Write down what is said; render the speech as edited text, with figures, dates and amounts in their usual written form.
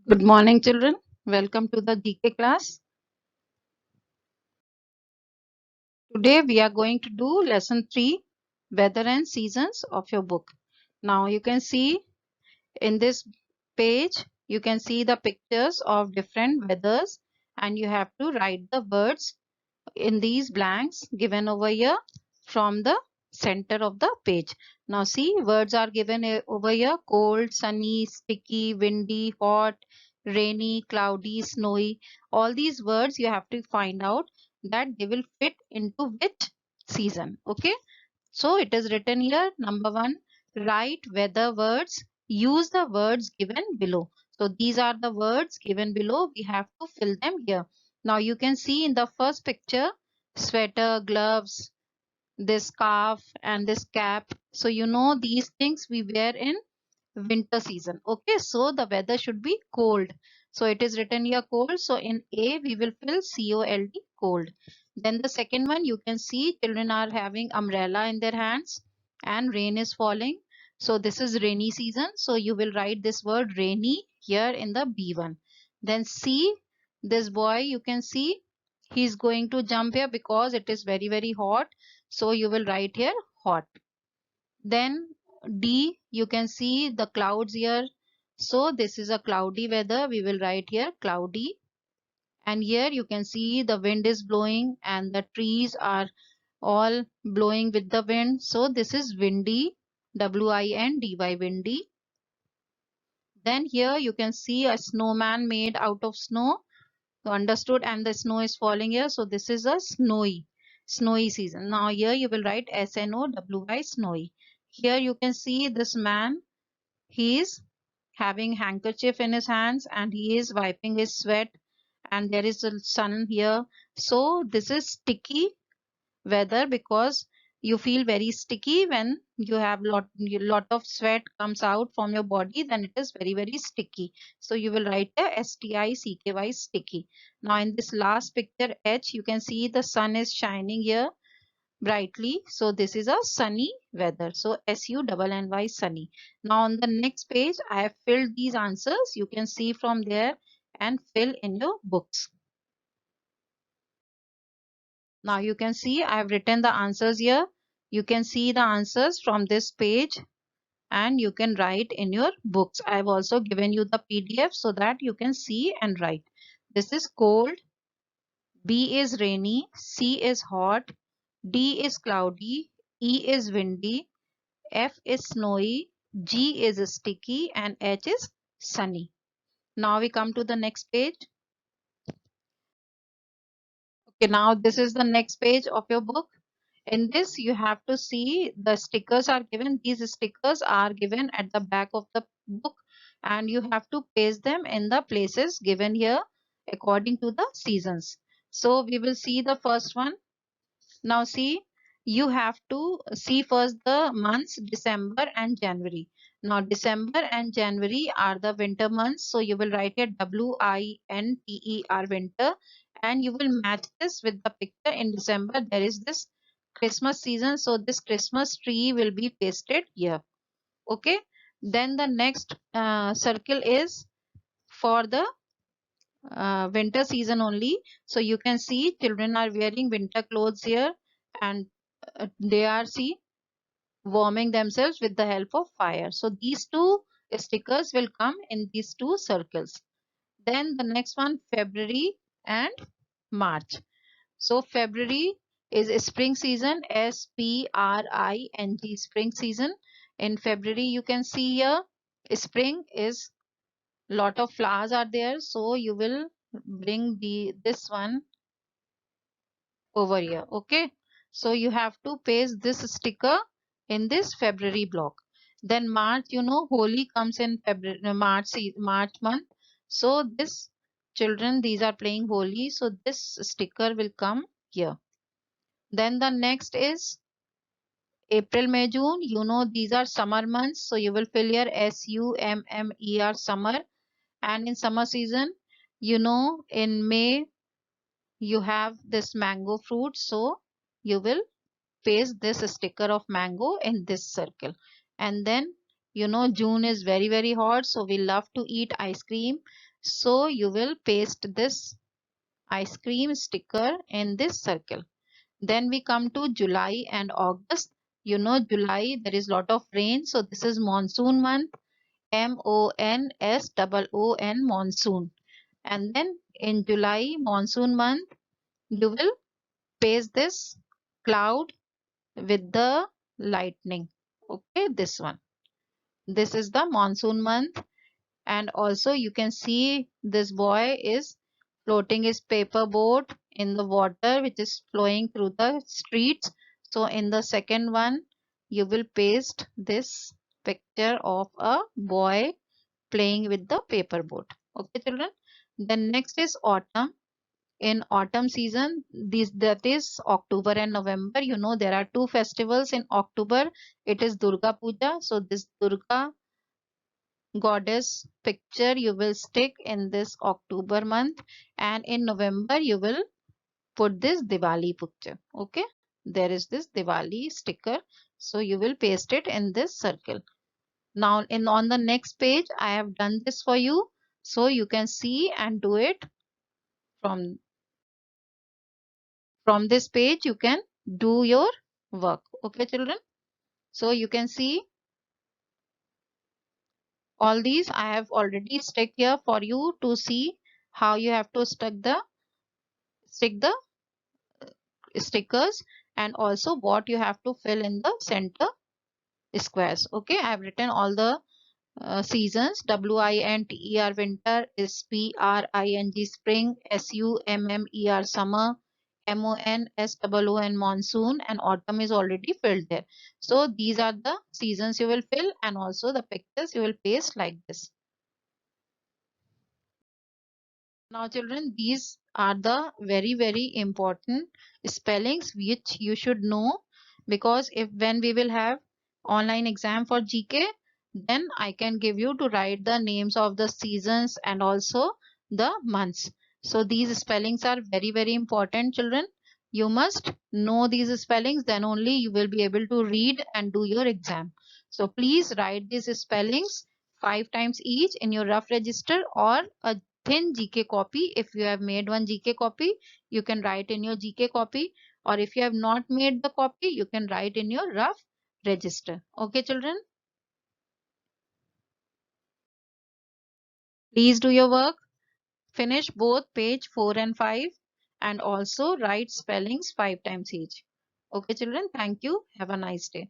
Good morning, children. Welcome to the GK class. Today we are going to do lesson 3, Weather and Seasons of your book. Now you can see in this page, you can see the pictures of different weathers and you have to write the words in these blanks given over here from the center of the page. Now see, words are given over here: cold, sunny, sticky, windy, hot, rainy, cloudy, snowy. All these words you have to find out that they will fit into which season. Okay, so it is written here, number 1, write weather words, use the words given below. So these are the words given below, we have to fill them here. Now you can see in the first picture, sweater, gloves, this scarf and this cap. So you know these things we wear in winter season. Okay, so the weather should be cold. So it is written here cold. So in A we will fill cold, cold. Then the second one, you can see children are having umbrella in their hands and rain is falling. So this is rainy season. So you will write this word rainy here in the B1. Then C, this boy you can see he's going to jump here because it is very hot. So you will write here hot. Then D, you can see the clouds here. So this is a cloudy weather. We will write here cloudy. And here you can see the wind is blowing and the trees are all blowing with the wind. So this is windy, W-I-N-D-Y, windy. Then here you can see a snowman made out of snow. So understood, and the snow is falling here. So this is a snowy season. Now here you will write S-N-O-W-Y, snowy. Here you can see this man. He is having handkerchief in his hands and he is wiping his sweat, and there is a sun here. So this is sticky weather because you feel very sticky when you have lot of sweat comes out from your body, then it is very sticky. So you will write a S-T-I-C-K-Y, sticky. Now in this last picture H, you can see the sun is shining here brightly. So this is a sunny weather. So S-U-N-N-Y, sunny. Now on the next page, I have filled these answers. You can see from there and fill in your books. Now you can see I have written the answers here. You can see the answers from this page and you can write in your books. I have also given you the PDF so that you can see and write. This is cold, B is rainy, C is hot, D is cloudy, E is windy, F is snowy, G is sticky, and H is sunny. Now we come to the next page. Okay, now this is the next page of your book. In this, you have to see the stickers are given. These stickers are given at the back of the book and you have to paste them in the places given here according to the seasons. So we will see the first one. Now see, you have to see first the months December and January. Now December and January are the winter months. So you will write here W-I-N-T-E-R, winter, and you will match this with the picture. In December there is this Christmas season. So this Christmas tree will be pasted here. Okay. Then the next circle is for the winter season only. So you can see children are wearing winter clothes here and they are see warming themselves with the help of fire. So these two stickers will come in these two circles. Then the next one, February and March. So February is a spring season, S-P-R-I-N-G, spring season. In February you can see here spring is lot of flowers are there, so you will bring this one over here. Okay, so you have to paste this sticker in this February block. Then March, you know, Holi comes in February, March month. So this children, these are playing Holi, so this sticker will come here. Then the next is April, May, June. You know, these are summer months, so you will fill here SUMMER, summer. And in summer season, you know, in May you have this mango fruit, so you will paste this sticker of mango in this circle. And then you know June is very hot, so we love to eat ice cream, So you will paste this ice cream sticker in this circle. Then we come to July and August. You know, July there is lot of rain, so this is monsoon month. MONSOON, monsoon. And then in July monsoon month, you will paste this cloud with the lightning. Okay, this one. This is the monsoon month. And also you can see this boy is floating his paper boat in the water which is flowing through the streets. So in the second one, you will paste this picture of a boy playing with the paper boat. Okay, children. Then next is autumn. In autumn season, that is October and November. You know there are two festivals in October. It is Durga Puja. So this Durga goddess picture you will stick in this October month, and in November you will put this Diwali picture. Okay, there is this Diwali sticker. So you will paste it in this circle. Now in on the next page I have done this for you, so you can see and do it from this page. You can do your work. Okay, children. So you can see all these I have already stuck here for you to see how you have to stick the stickers, and also what you have to fill in the center squares. Okay, I have written all the seasons. WINTER winter, SPRING spring, SUMMER summer, MONSOON monsoon, and autumn is already filled there. So these are the seasons you will fill, and also the pictures you will paste like this. Now children, these are the very important spellings which you should know, because if when we will have online exam for GK, then I can give you to write the names of the seasons and also the months. So these spellings are very important, children. You must know these spellings, then only you will be able to read and do your exam. So please write these spellings 5 times each in your rough register or a thin GK copy. If you have made one GK copy, you can write in your GK copy, or if you have not made the copy, you can write in your rough register. Okay, children, please do your work. Finish both page 4 and 5, and also write spellings 5 times each. Okay, children, thank you. Have a nice day.